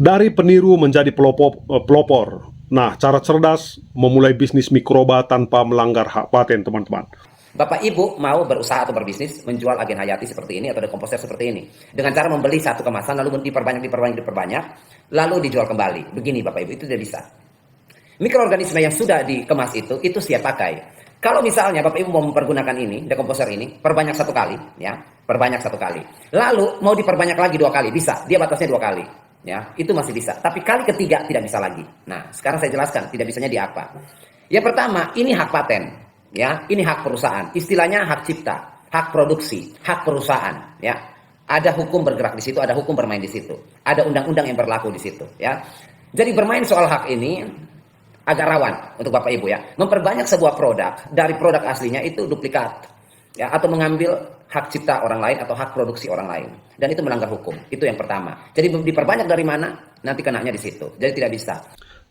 Dari peniru menjadi pelopor. Nah, cara cerdas memulai bisnis mikroba tanpa melanggar hak paten, teman-teman. Bapak Ibu mau berusaha atau berbisnis menjual agen hayati seperti ini atau dekomposer seperti ini dengan cara membeli satu kemasan lalu diperbanyak, lalu dijual kembali. Begini Bapak Ibu, itu tidak bisa. Mikroorganisme yang sudah dikemas itu siap pakai. Kalau misalnya Bapak Ibu mau mempergunakan ini, dekomposer ini, perbanyak satu kali, ya, perbanyak satu kali. Lalu mau diperbanyak lagi 2 kali, bisa. Dia batasnya 2 kali, ya, itu masih bisa. Tapi kali ketiga tidak bisa lagi. Nah, sekarang saya jelaskan tidak bisanya di apa. Yang pertama, ini hak paten, ya, ini hak perusahaan. Istilahnya hak cipta, hak produksi, hak perusahaan, ya. Ada hukum bergerak di situ, ada hukum bermain di situ, ada undang-undang yang berlaku di situ, ya. Jadi bermain soal hak ini agak rawan untuk Bapak Ibu, ya. Memperbanyak sebuah produk dari produk aslinya itu duplikat, ya, atau mengambil hak cipta orang lain atau hak produksi orang lain, dan itu melanggar hukum. Itu yang pertama. Jadi diperbanyak dari mana, nanti kenanya di situ. Jadi tidak bisa.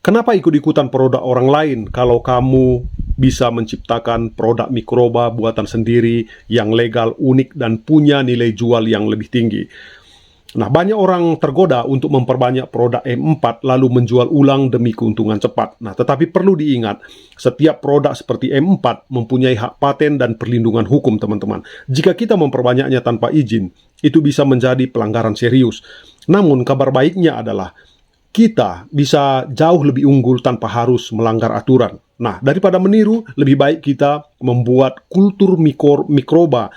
Kenapa ikut-ikutan produk orang lain kalau kamu bisa menciptakan produk mikroba buatan sendiri yang legal, unik, dan punya nilai jual yang lebih tinggi? Nah, banyak orang tergoda untuk memperbanyak produk M4 lalu menjual ulang demi keuntungan cepat. Nah, tetapi perlu diingat, setiap produk seperti M4 mempunyai hak paten dan perlindungan hukum, teman-teman. Jika kita memperbanyaknya tanpa izin, itu bisa menjadi pelanggaran serius. Namun, kabar baiknya adalah kita bisa jauh lebih unggul tanpa harus melanggar aturan. Nah, daripada meniru, lebih baik kita membuat kultur mikroba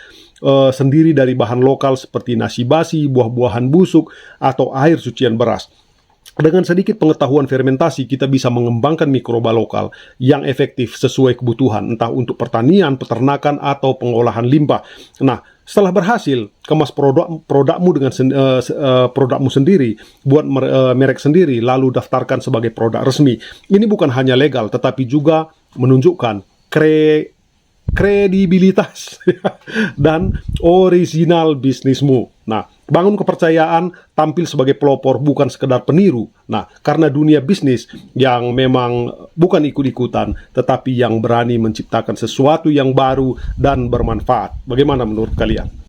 sendiri dari bahan lokal seperti nasi basi, buah-buahan busuk, atau air cucian beras. Dengan sedikit pengetahuan fermentasi, kita bisa mengembangkan mikroba lokal yang efektif sesuai kebutuhan, entah untuk pertanian, peternakan, atau pengolahan limbah. Nah, setelah berhasil, kemas produkmu dengan produkmu sendiri, buat merek sendiri, lalu daftarkan sebagai produk resmi. Ini bukan hanya legal, tetapi juga menunjukkan kredibilitas dan original bisnismu. Nah, bangun kepercayaan, tampil sebagai pelopor, bukan sekedar peniru. Nah, karena dunia bisnis yang memang bukan ikut-ikutan, tetapi yang berani menciptakan sesuatu yang baru dan bermanfaat. Bagaimana menurut kalian?